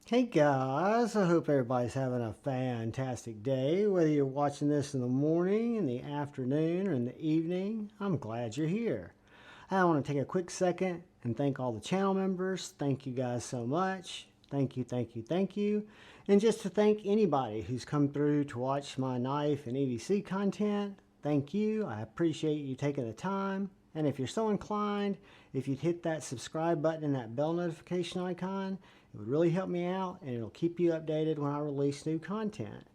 Hey guys, I hope everybody's having a fantastic day. Whether you're watching this in the morning, in the afternoon, or in the evening, I'm glad you're here. I want to take a quick second and thank all the channel members. Thank you guys so much. Thank you, thank you, thank you. And just to thank anybody who's come through to watch my knife and EDC content. Thank you. I appreciate you taking the time. And if you're so inclined, if you'd hit that subscribe button and that bell notification icon, it would really help me out and it'll keep you updated when I release new content.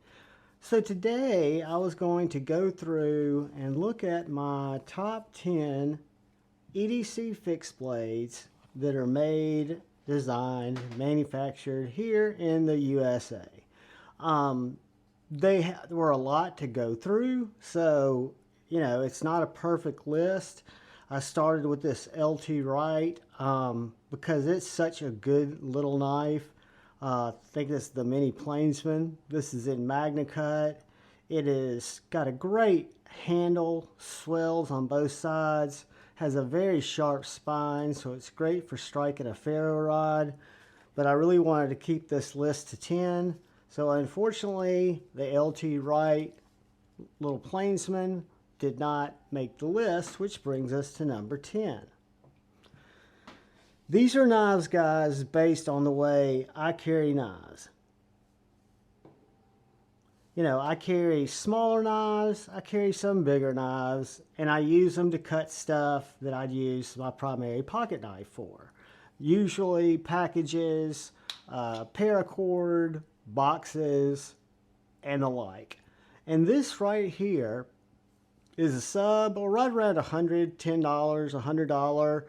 So today I was going to go through and look at my top 10 EDC fixed blades that are made, designed, manufactured here in the USA. There were a lot to go through, so it's not a perfect list. I started with this LT Wright because it's such a good little knife. I think it's the Mini Plainsman. This is in Magna Cut. It is got a great handle, swells on both sides, has a very sharp spine, so it's great for striking a ferro rod. But I really wanted to keep this list to 10. So unfortunately, the LT Wright little Plainsman did not make the list, which brings us to number 10. These are knives, guys, based on the way I carry knives. I carry smaller knives, I carry some bigger knives, and I use them to cut stuff that I'd use my primary pocket knife for. Usually packages, paracord, boxes, and the like. And this right here is a sub, or right around $110, $100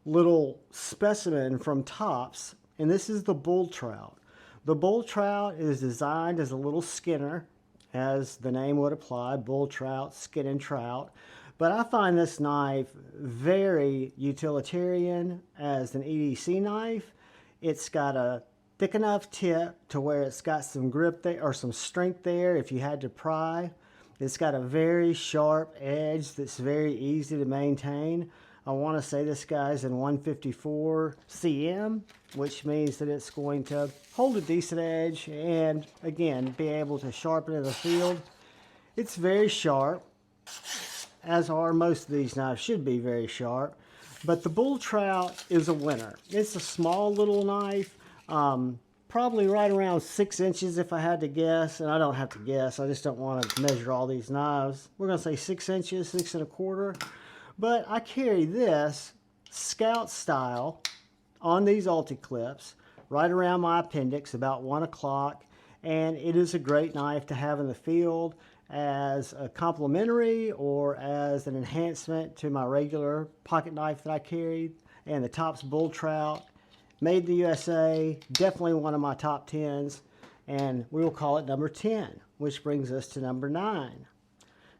little specimen from Tops, and this is the bull trout. The bull trout is designed as a little skinner, as the name would apply, bull trout, skin and trout. But I find this knife very utilitarian as an EDC knife. It's got a thick enough tip to where it's got some grip there, or some strength there if you had to pry. It's got a very sharp edge that's very easy to maintain. I want to say this guy's in 154 cm, which means that it's going to hold a decent edge and, again, be able to sharpen in the field. It's very sharp, as are most of these knives, should be very sharp. But the bull trout is a winner. It's a small little knife. Probably right around 6 inches if I had to guess, and I don't have to guess, I just don't want to measure all these knives. We're going to say 6 inches, 6 1/4. But I carry this scout style on these ulti clips right around my appendix about 1 o'clock, and it is a great knife to have in the field as a complementary or as an enhancement to my regular pocket knife that I carried. And the Tops Bull Trout, made in the USA, definitely one of my top 10s, and we will call it number 10, which brings us to number 9.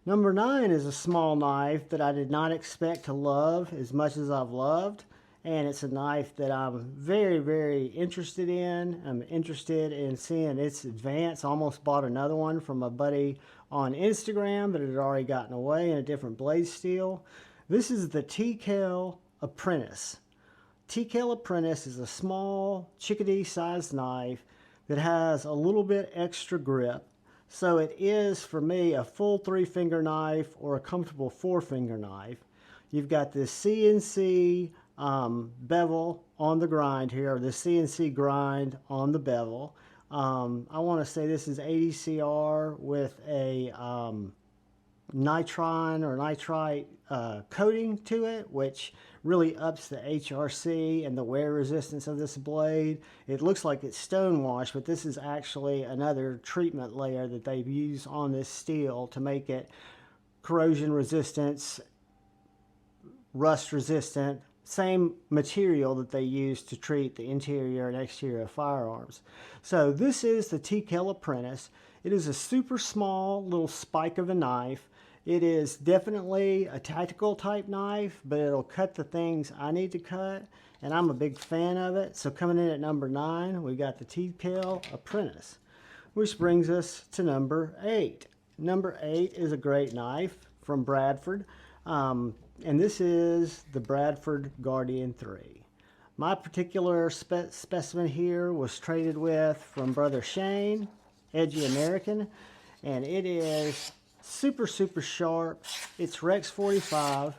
Number 9 is a small knife that I did not expect to love as much as I've loved, and it's a knife that I'm very, very interested in. I'm interested in seeing its advance. I almost bought another one from a buddy on Instagram, but it had already gotten away in a different blade steel. This is the JKal Apprentice. JKal Apprentice is a small Chickadee sized knife that has a little bit extra grip. So it is, for me, a full 3-finger knife or a comfortable 4-finger knife. You've got this CNC bevel on the grind here, or the CNC grind on the bevel. I want to say this is ADCR with a nitron or nitrite coating to it, which really ups the HRC and the wear resistance of this blade. It looks like it's stonewashed, but this is actually another treatment layer that they use on this steel to make it corrosion resistance, rust resistant, same material that they use to treat the interior and exterior of firearms. So this is the JKal Apprentice. It is a super small little spike of a knife. It is definitely a tactical type knife, but it'll cut the things I need to cut, and I'm a big fan of it. So coming in at number 9, we got the JKal Apprentice, which brings us to number 8. Number 8 is a great knife from Bradford, and this is the Bradford Guardian 3. My particular specimen here was traded with from Brother Shane, Edgy American, and it is super, super sharp. It's Rex 45,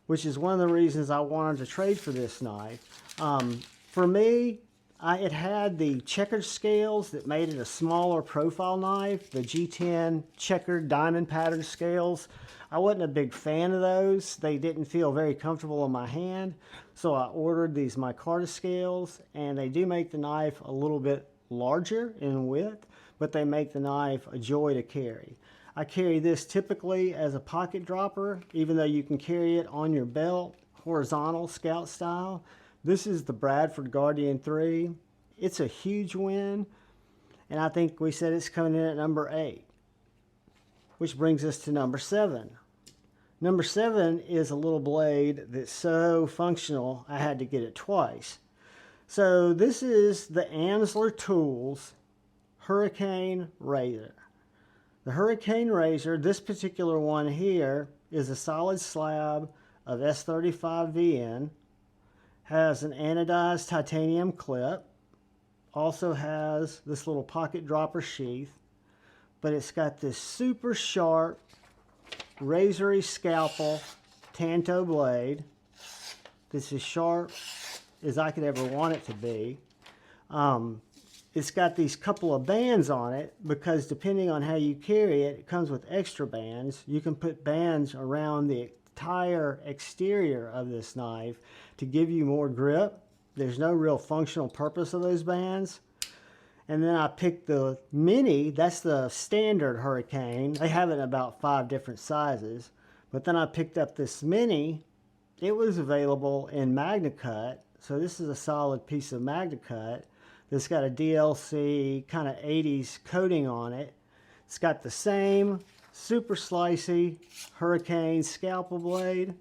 which is one of the reasons I wanted to trade for this knife. For me, it had the checkered scales that made it a smaller profile knife, the G10 checkered diamond pattern scales. I wasn't a big fan of those. They didn't feel very comfortable in my hand, so I ordered these micarta scales, and they do make the knife a little bit larger in width, but they make the knife a joy to carry. I carry this typically as a pocket dropper, even though you can carry it on your belt, horizontal, scout style. This is the Bradford Guardian 3. It's a huge win, and I think we said it's coming in at number 8, which brings us to number 7. Number 7 is a little blade that's so functional I had to get it twice. So this is the Amsler Tools Hurricane Razor. The Hurricane Razor, this particular one here, is a solid slab of S35 VN, has an anodized titanium clip, also has this little pocket dropper sheath, but it's got this super sharp, razory scalpel tanto blade. This is sharp as I could ever want it to be. It's got these couple of bands on it because depending on how you carry it, it comes with extra bands. You can put bands around the entire exterior of this knife to give you more grip. There's no real functional purpose of those bands. And then I picked the Mini, that's the standard Hurricane. They have it in about 5 different sizes. But then I picked up this Mini. It was available in MagnaCut. So this is a solid piece of MagnaCut. It's got a DLC kind of 80s coating on it. It's got the same super slicey Hurricane scalpel blade.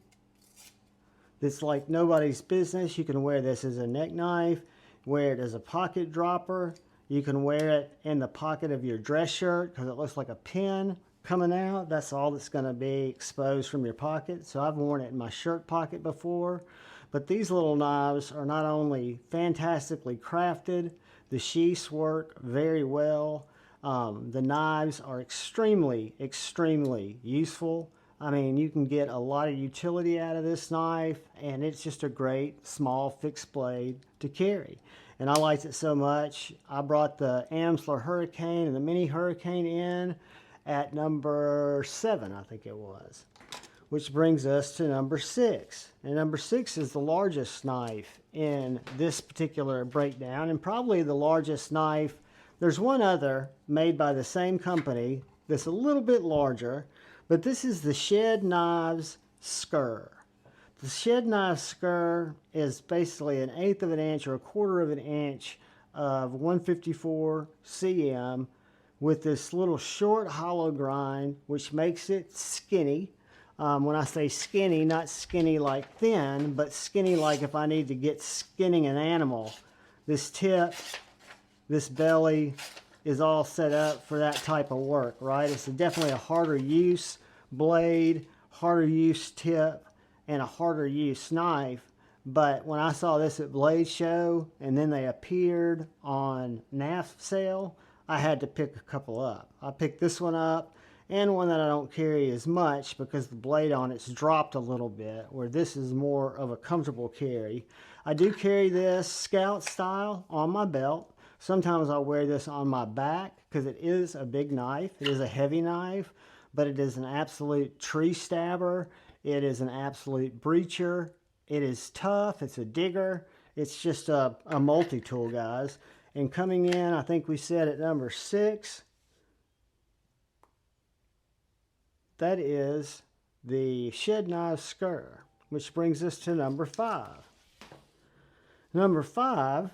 It's like nobody's business. You can wear this as a neck knife, wear it as a pocket dropper. You can wear it in the pocket of your dress shirt because it looks like a pin coming out. That's all that's going to be exposed from your pocket. So I've worn it in my shirt pocket before. But these little knives are not only fantastically crafted, the sheaths work very well. The knives are extremely, extremely useful. I mean, you can get a lot of utility out of this knife, and it's just a great small fixed blade to carry. And I liked it so much, I brought the Amsler Hurricane and the Mini Hurricane in at number 7, I think it was. Which brings us to number 6. And number 6 is the largest knife in this particular breakdown, and probably the largest knife. There's one other made by the same company that's a little bit larger, but this is the Shed Knives Scur. The Shed Knives Scur is basically an 1/8 of an inch or 1/4 of an inch of 154 cm with this little short hollow grind, which makes it skinny. When I say skinny, not skinny like thin, but skinny like if I need to get skinning an animal. This tip, this belly is all set up for that type of work, right? It's definitely a harder use blade, harder use tip, and a harder use knife. But when I saw this at Blade Show and then they appeared on NAF sale, I had to pick a couple up. I picked this one up, and one that I don't carry as much because the blade on it's dropped a little bit, where this is more of a comfortable carry. I do carry this scout style on my belt. Sometimes I'll wear this on my back because it is a big knife. It is a heavy knife, but it is an absolute tree stabber. It is an absolute breacher. It is tough. It's a digger. It's just a multi-tool, guys. And coming in, I think we said at number 6, that is the Shed Knives Scur, which brings us to number 5. Number 5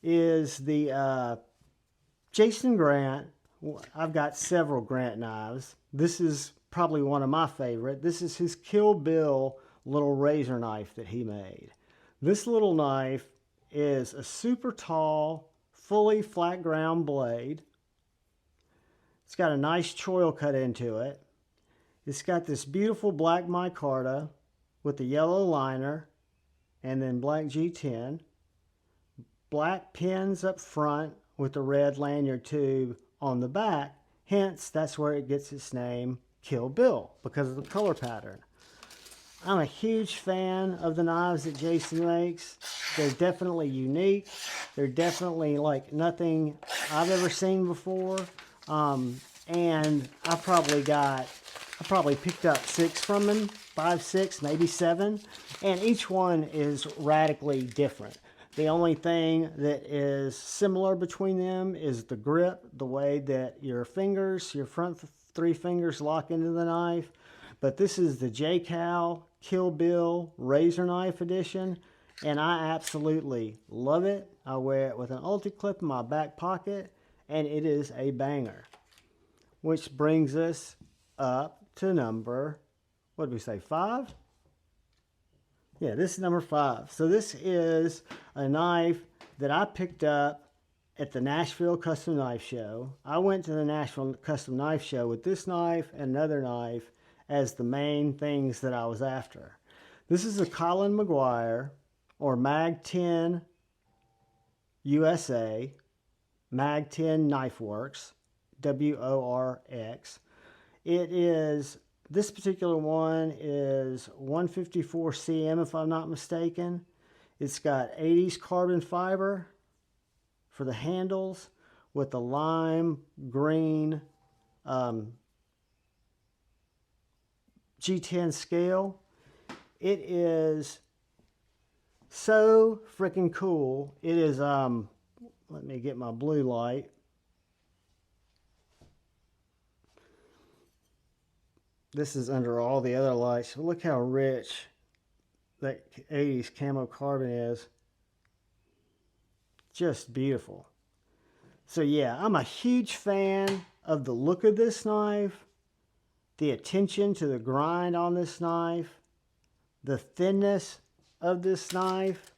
is the Jason Grant. I've got several Grant knives. This is probably one of my favorite. This is his Kill Bill little razor knife that he made. This little knife is a super tall, fully flat ground blade. It's got a nice choil cut into it. It's got this beautiful black micarta with the yellow liner. and then black G10. Black pins up front with the red lanyard tube on the back. Hence, that's where it gets its name, Kill Bill, because of the color pattern. I'm a huge fan of the knives that Jason makes. They're definitely unique. They're definitely like nothing I've ever seen before. And I probably picked up 6 from them, 5, 6, maybe 7. And each one is radically different. The only thing that is similar between them is the grip, the way that your fingers, your front 3 fingers lock into the knife. But this is the JKal Kill Bill Razor Knife Edition, and I absolutely love it. I wear it with an ulti-clip in my back pocket, and it is a banger. Which brings us up to number, what did we say, 5? Yeah, this is number 5. So this is a knife that I picked up at the Nashville Custom Knife Show. I went to the Nashville Custom Knife Show with this knife and another knife as the main things that I was after. This is a Colin McGuire, or Mag 10 USA, Mag 10 Knife Works, WRX. It is, this particular one is 154 cm if I'm not mistaken. It's got 80s carbon fiber for the handles with the lime green G10 scale. It is so freaking cool. It is, let me get my blue light. This is under all the other lights. Look how rich that 80s camo carbon is. Just beautiful. So yeah, I'm a huge fan of the look of this knife, the attention to the grind on this knife, the thinness of this knife,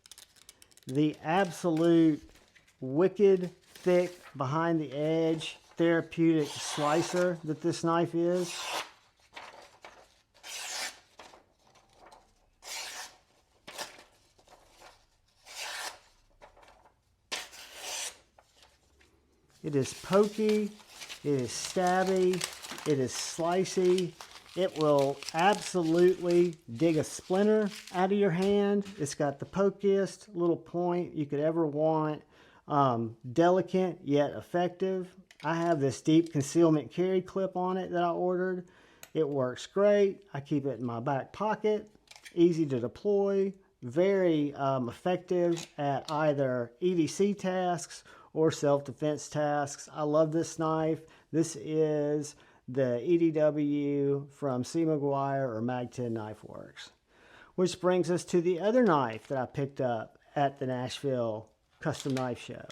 the absolute wicked thick behind the edge therapeutic slicer that this knife is. It is pokey, it is stabby, it is slicey. It will absolutely dig a splinter out of your hand. It's got the pokiest little point you could ever want. Delicate yet effective. I have this deep concealment carry clip on it that I ordered. It works great. I keep it in my back pocket. Easy to deploy. Very effective at either EDC tasks or self-defense tasks. I love this knife. This is the EDW from C. McGuire or Mag 10 Knife Works. Which brings us to the other knife that I picked up at the Nashville Custom Knife Show.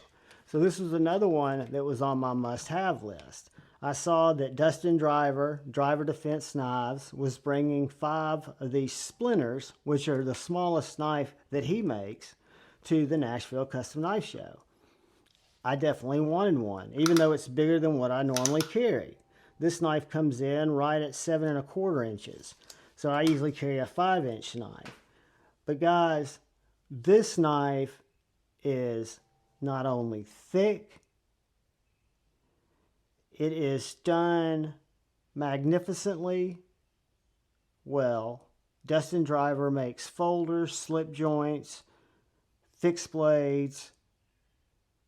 So this was another one that was on my must-have list. I saw that Dustin Driver Defense Knives, was bringing 5 of these Splinters, which are the smallest knife that he makes, to the Nashville Custom Knife Show. I definitely wanted one, even though it's bigger than what I normally carry. This knife comes in right at 7 1/4 inches. So I usually carry a 5-inch knife. But guys, this knife is not only thick, it is done magnificently well. Dustin Driver makes folders, slip joints, fixed blades,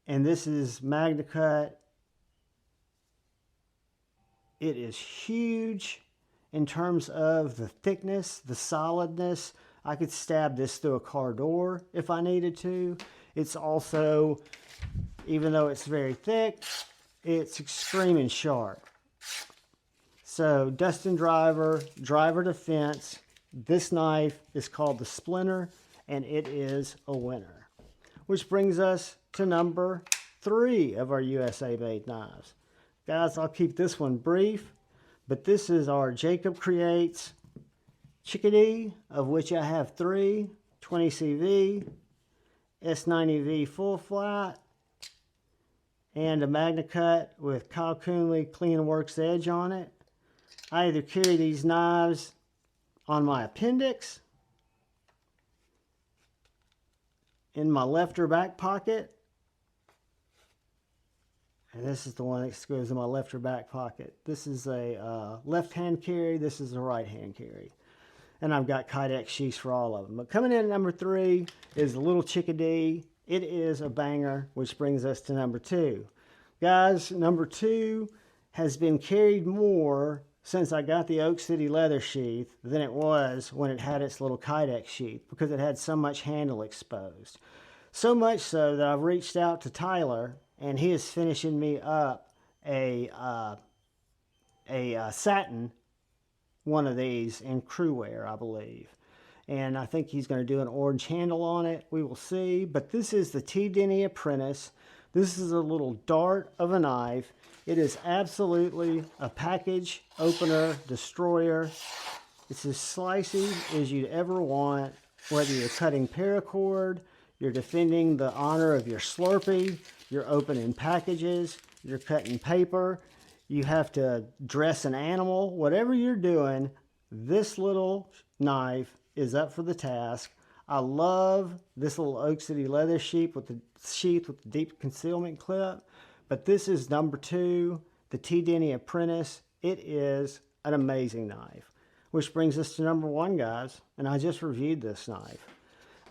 and this is Magna Cut. It is huge in terms of the thickness, the solidness. I could stab this through a car door if I needed to. It's also, even though it's very thick, it's extreme and sharp. So Dustin Driver Defense, this knife is called the Splinter, and it is a winner. Which brings us to number 3 of our USA made knives. Guys, I'll keep this one brief, but this is our Jakeb Creates Chickadee, of which I have 3, 20CV, S90V full flat, and a Magna Cut with Kyle Coonley Clean Works Edge on it. I either carry these knives on my appendix, in my left or back pocket. And this is the one that goes in my left or back pocket. This is a left-hand carry. This is a right-hand carry. And I've got Kydex sheaths for all of them. But coming in at number 3 is the little Chickadee. It is a banger, which brings us to number 2. Guys, number 2 has been carried more since I got the Oak City leather sheath than it was when it had its little Kydex sheath, because it had so much handle exposed. So much so that I've reached out to Tyler, and he is finishing me up a satin one of these in crew wear, I believe. And I think he's going to do an orange handle on it. We will see. But this is the Den Apprentice. This is a little dart of a knife. It is absolutely a package opener destroyer. It's as slicey as you'd ever want, whether you're cutting paracord, you're defending the honor of your Slurpee, you're opening packages, you're cutting paper, you have to dress an animal, whatever you're doing, this little knife is up for the task. I love this little Oak City leather sheath with the deep concealment clip, but this is number 2, the Den Apprentice. It is an amazing knife, which brings us to number 1, guys, and I just reviewed this knife.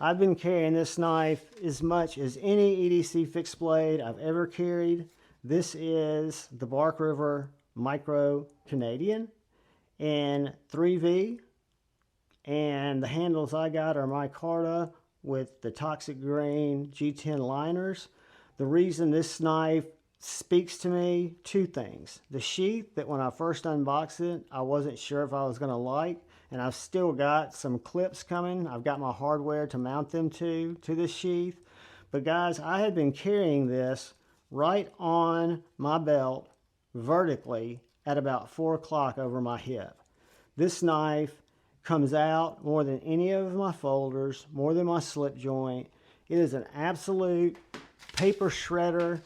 I've been carrying this knife as much as any EDC fixed blade I've ever carried. This is the Bark River Micro Canadian in 3V, and the handles I got are micarta with the Toxic Grain G10 liners. The reason this knife speaks to me, 2 things. The sheath, that when I first unboxed it, I wasn't sure if I was going to like, and I've still got some clips coming. I've got my hardware to mount them to this sheath. But guys, I had been carrying this right on my belt vertically at about 4 o'clock over my hip. This knife comes out more than any of my folders, more than my slip joint. It is an absolute paper shredder,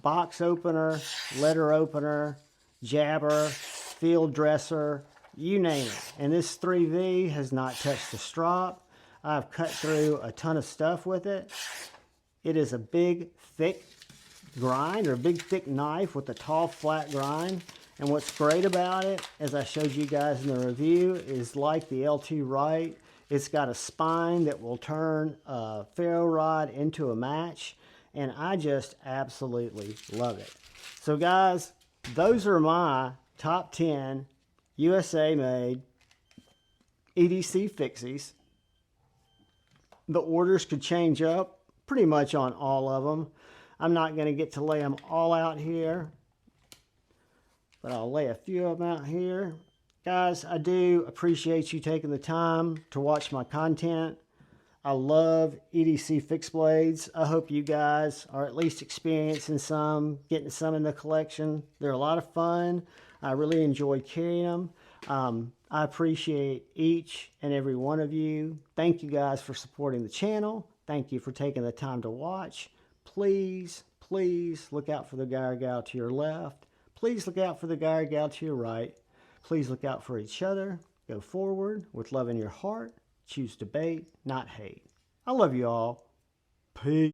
box opener, letter opener, jabber, field dresser, you name it. And this 3V has not touched the strop. I've cut through a ton of stuff with it. It is a big, thick grind, or a big thick knife with a tall flat grind. And what's great about it, as I showed you guys in the review, is like the L2 Wright, it's got a spine that will turn a ferro rod into a match, and I just absolutely love it. So guys, those are my top 10 USA made EDC fixies. The orders could change up pretty much on all of them. I'm not going to get to lay them all out here, but I'll lay a few of them out here. Guys, I do appreciate you taking the time to watch my content. I love EDC fixed blades. I hope you guys are at least experiencing some, getting some in the collection. They're a lot of fun. I really enjoy carrying them. I appreciate each and every one of you. Thank you guys for supporting the channel. Thank you for taking the time to watch. Please, please look out for the guy or gal to your left. Please look out for the guy or gal to your right. Please look out for each other. Go forward with love in your heart. Choose debate, not hate. I love you all. Peace.